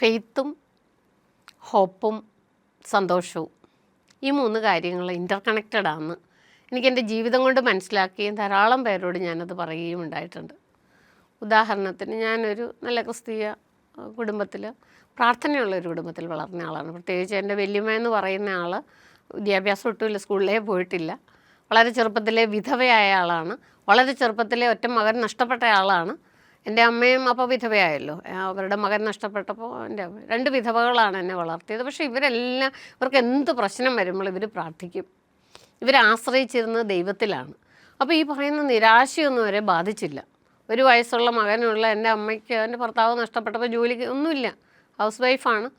ഫെയ്ത്തും ഹോപ്പും സന്തോഷവും ഈ 3 കാര്യങ്ങൾ ഇൻ്റർകണക്റ്റഡ് ആണെന്ന് എനിക്കെൻ്റെ ജീവിതം കൊണ്ട് മനസ്സിലാക്കുകയും ധാരാളം പേരോട് ഞാനത് പറയുകയും ഉണ്ടായിട്ടുണ്ട്. ഉദാഹരണത്തിന് ഞാനൊരു നല്ല ക്രിസ്തീയ കുടുംബത്തിൽ പ്രാർത്ഥനയുള്ളൊരു കുടുംബത്തിൽ വളർന്ന ആളാണ്. പ്രത്യേകിച്ച് എൻ്റെ വല്യമ്മ എന്ന് പറയുന്ന ആൾ വിദ്യാഭ്യാസം ഒട്ടുമില്ല, സ്കൂളിലേ പോയിട്ടില്ല. വളരെ ചെറുപ്പത്തിലെ വിധവയായ ആളാണ്. വളരെ ചെറുപ്പത്തിലെ ഒറ്റ മകൻ നഷ്ടപ്പെട്ട ആളാണ്. എൻ്റെ അമ്മയും അപ്പോൾ വിധവയായല്ലോ, അവരുടെ മകൻ നഷ്ടപ്പെട്ടപ്പോൾ എൻ്റെ 2 വിധവകളാണ് എന്നെ വളർത്തിയത്. പക്ഷേ ഇവർക്ക് എന്ത് പ്രശ്നം വരുമ്പോൾ ഇവർ പ്രാർത്ഥിക്കും. ഇവരാശ്രയിച്ചിരുന്നത് ദൈവത്തിലാണ്. അപ്പോൾ ഈ പറയുന്ന നിരാശയൊന്നും അവരെ ബാധിച്ചില്ല. 1 വയസ്സുള്ള മകനുള്ള എൻ്റെ അമ്മയ്ക്ക് എൻ്റെ ഭർത്താവ് നഷ്ടപ്പെട്ടപ്പോൾ ജോലിക്ക് ഒന്നുമില്ല, ഹൗസ് വൈഫാണ്.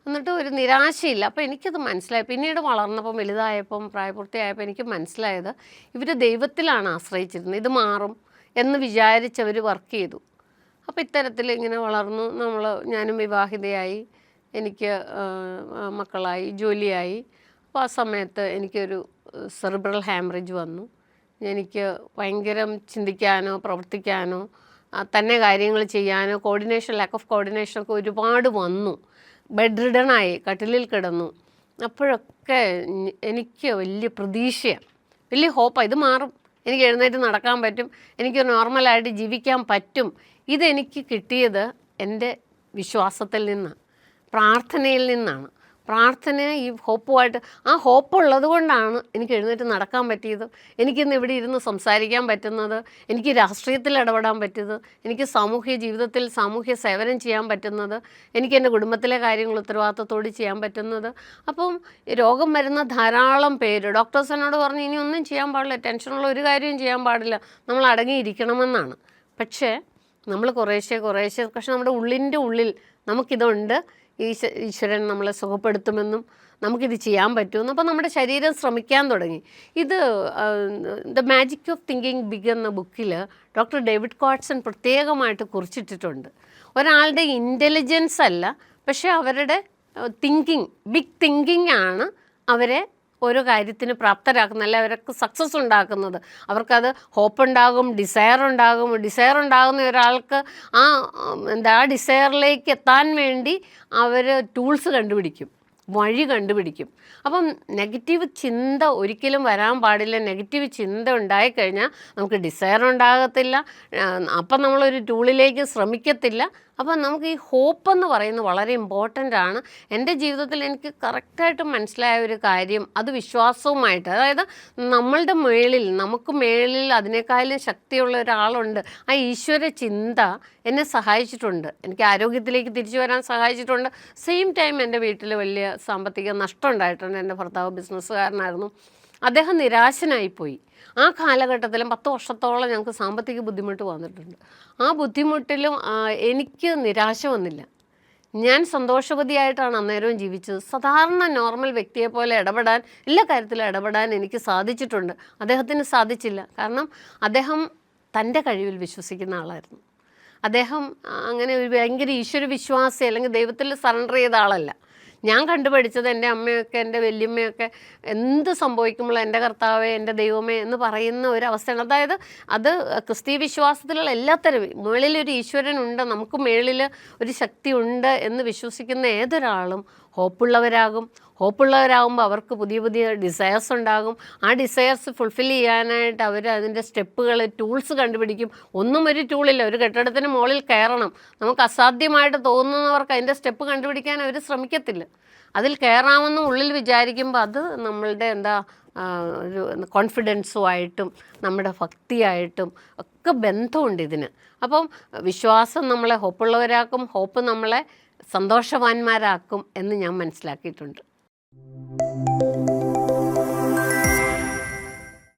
എന്നിട്ട് ഒരു നിരാശയില്ല. അപ്പോൾ എനിക്കത് മനസ്സിലായി. പിന്നീട് വളർന്നപ്പം വലുതായപ്പം പ്രായപൂർത്തിയായപ്പോൾ എനിക്ക് മനസ്സിലായത് ഇവർ ദൈവത്തിലാണ് ആശ്രയിച്ചിരുന്നത്. ഇത് മാറും എന്ന് വിചാരിച്ചവർ വർക്ക് ചെയ്തു. അപ്പോൾ ഇത്തരത്തിൽ ഇങ്ങനെ വളർന്നു. ഞാനും വിവാഹിതയായി, എനിക്ക് മക്കളായി, ജോലിയായി. അപ്പോൾ ആ സമയത്ത് എനിക്കൊരു സെറിബ്രൽ ഹാമറേജ് വന്നു. എനിക്ക് ഭയങ്കരം ചിന്തിക്കാനോ പ്രവർത്തിക്കാനോ തന്നെ കാര്യങ്ങൾ ചെയ്യാനോ ലാക്ക് ഓഫ് കോർഡിനേഷനൊക്കെ ഒരുപാട് വന്നു. ബെഡ് റിഡണായി, കട്ടിലിൽ കിടന്നു. അപ്പോഴൊക്കെ എനിക്ക് വലിയ പ്രതീക്ഷയാണ്, വലിയ ഹോപ്പാണ്. ഇത് മാറും, എനിക്ക് എഴുന്നേറ്റ് നടക്കാൻ പറ്റും, എനിക്ക് നോർമലായിട്ട് ജീവിക്കാൻ പറ്റും. ഇതെനിക്ക് കിട്ടിയത് എൻ്റെ വിശ്വാസത്തിൽ നിന്നാണ്, പ്രാർത്ഥനയിൽ നിന്നാണ്. പ്രാർത്ഥന ഈ ഹോപ്പുമായിട്ട്, ആ ഹോപ്പുള്ളത് കൊണ്ടാണ് എനിക്ക് എഴുന്നേറ്റ് നടക്കാൻ പറ്റിയത്, എനിക്കിന്ന് ഇവിടെ ഇരുന്ന് സംസാരിക്കാൻ പറ്റുന്നത്, എനിക്ക് രാഷ്ട്രീയത്തിൽ ഇടപെടാൻ പറ്റിയത്, എനിക്ക് സാമൂഹ്യ ജീവിതത്തിൽ സാമൂഹ്യ സേവനം ചെയ്യാൻ പറ്റുന്നത്, എനിക്ക് എൻ്റെ കുടുംബത്തിലെ കാര്യങ്ങൾ ഉത്തരവാദിത്തത്തോടെ ചെയ്യാൻ പറ്റുന്നത്. അപ്പം രോഗം വരുന്ന ധാരാളം പേര് ഡോക്ടേഴ്സ് എന്നോട് പറഞ്ഞു ഇനി ഒന്നും ചെയ്യാൻ പാടില്ല, ടെൻഷനുള്ള ഒരു കാര്യവും ചെയ്യാൻ പാടില്ല, നമ്മൾ അടങ്ങിയിരിക്കണമെന്നാണ്. പക്ഷേ നമ്മൾ കുറേശ്ശെ പക്ഷെ നമ്മുടെ ഉള്ളിൻ്റെ ഉള്ളിൽ നമുക്കിതുണ്ട്, ഈശ്വരൻ നമ്മളെ സുഖപ്പെടുത്തുമെന്നും നമുക്കിത് ചെയ്യാൻ പറ്റുമെന്നും. അപ്പോൾ നമ്മുടെ ശരീരം ശ്രമിക്കാൻ തുടങ്ങി. ഇത് the magic of thinking big എന്ന ബുക്കിൽ ഡോക്ടർ ഡേവിഡ് കോട്ട്സൺ പ്രത്യേകമായിട്ട് കുറിച്ചിട്ടിട്ടുണ്ട്. ഒരാളുടെ ഇൻ്റലിജൻസ് അല്ല, പക്ഷേ അവരുടെ ബിഗ് തിങ്കിങ് ആണ് അവരെ ഓരോ കാര്യത്തിന് പ്രാപ്തരാക്കുന്നത്, അല്ല അവർക്ക് സക്സസ് ഉണ്ടാക്കുന്നത്. അവർക്കത് ഹോപ്പ് ഉണ്ടാകും, ഡിസയർ ഉണ്ടാകുന്ന ഒരാൾക്ക് ആ ഡിസയറിലേക്ക് എത്താൻ വേണ്ടി അവർ ടൂൾസ് കണ്ടുപിടിക്കും, വഴി കണ്ടുപിടിക്കും. അപ്പം നെഗറ്റീവ് ചിന്ത ഒരിക്കലും വരാൻ പാടില്ല. നെഗറ്റീവ് ചിന്ത ഉണ്ടായിക്കഴിഞ്ഞാൽ നമുക്ക് ഡിസയർ ഉണ്ടാകത്തില്ല, അപ്പം നമ്മളൊരു ടൂളിലേക്ക് ശ്രമിക്കത്തില്ല. അപ്പം നമുക്ക് ഈ ഹോപ്പ് എന്ന് പറയുന്നത് വളരെ ഇമ്പോർട്ടൻ്റ് ആണ്. എൻ്റെ ജീവിതത്തിൽ എനിക്ക് കറക്റ്റായിട്ട് മനസ്സിലായ ഒരു കാര്യം, അത് വിശ്വാസവുമായിട്ട്, അതായത് നമുക്ക് മേളിൽ അതിനേക്കാളും ശക്തിയുള്ള ഒരാളുണ്ട്. ആ ഈശ്വര ചിന്ത എന്നെ സഹായിച്ചിട്ടുണ്ട്, എനിക്ക് ആരോഗ്യത്തിലേക്ക് തിരിച്ചു വരാൻ സഹായിച്ചിട്ടുണ്ട്. സെയിം ടൈം എൻ്റെ വീട്ടിൽ വലിയ സാമ്പത്തിക നഷ്ടം ഉണ്ടായിട്ടുണ്ട്. എൻ്റെ ഭർത്താവ് ബിസിനസ്സുകാരനായിരുന്നു. അദ്ദേഹം നിരാശനായിപ്പോയി. ആ കാലഘട്ടത്തിലും 10 വർഷത്തോളം ഞങ്ങൾക്ക് സാമ്പത്തിക ബുദ്ധിമുട്ട് വന്നിട്ടുണ്ട്. ആ ബുദ്ധിമുട്ടിലും എനിക്ക് നിരാശ വന്നില്ല. ഞാൻ സന്തോഷവതിയായിട്ടാണ് അന്നേരവും ജീവിച്ചത്. സാധാരണ നോർമൽ വ്യക്തിയെ പോലെ എല്ലാ കാര്യത്തിലും ഇടപെടാൻ എനിക്ക് സാധിച്ചിട്ടുണ്ട്. അദ്ദേഹത്തിന് സാധിച്ചില്ല. കാരണം അദ്ദേഹം തൻ്റെ കഴിവിൽ വിശ്വസിക്കുന്ന ആളായിരുന്നു. അദ്ദേഹം അങ്ങനെ ഒരു ഭയങ്കര ഈശ്വര വിശ്വാസി അല്ലെങ്കിൽ ദൈവത്തിൽ സറണ്ടർ ചെയ്ത ആളല്ല. ഞാൻ കണ്ടുപഠിച്ചത് എൻ്റെ അമ്മയൊക്കെ എൻ്റെ വല്യമ്മയൊക്കെ എന്ത് സംഭവിക്കുമ്പോൾ എൻ്റെ കർത്താവേ, എൻ്റെ ദൈവമേ എന്ന് പറയുന്ന ഒരവസ്ഥയാണ്. അതായത് അത് ക്രിസ്തീയ വിശ്വാസത്തിലുള്ള എല്ലാത്തരം മുകളിലൊരു ഈശ്വരനുണ്ട്, നമുക്ക് മേളിൽ ഒരു ശക്തി ഉണ്ട് എന്ന് വിശ്വസിക്കുന്ന ഏതൊരാളും ഹോപ്പുള്ളവരാകുമ്പോൾ അവർക്ക് പുതിയ പുതിയ ഡിസയേഴ്സ് ഉണ്ടാകും. ആ ഡിസയേഴ്സ് ഫുൾഫിൽ ചെയ്യാനായിട്ട് അവർ അതിൻ്റെ ടൂൾസ് കണ്ടുപിടിക്കും. ഒന്നും ഒരു ടൂളില്ല. ഒരു കെട്ടിടത്തിന് മുകളിൽ കയറണം, നമുക്ക് അസാധ്യമായിട്ട് തോന്നുന്നവർക്ക് അതിൻ്റെ സ്റ്റെപ്പ് കണ്ടുപിടിക്കാൻ അവർ ശ്രമിക്കത്തില്ല. അതിൽ കയറാമെന്ന് ഉള്ളിൽ വിചാരിക്കുമ്പോൾ അത് നമ്മളുടെ ഒരു കോൺഫിഡൻസുമായിട്ടും നമ്മുടെ ഭക്തിയായിട്ടും ഒക്കെ ബന്ധമുണ്ട് ഇതിന്. അപ്പം വിശ്വാസം നമ്മളെ ഹോപ്പുള്ളവരാക്കും, ഹോപ്പ് നമ്മളെ സന്തോഷവാന്മാരാക്കും എന്ന് ഞാൻ മനസ്സിലാക്കിയിട്ടുണ്ട്.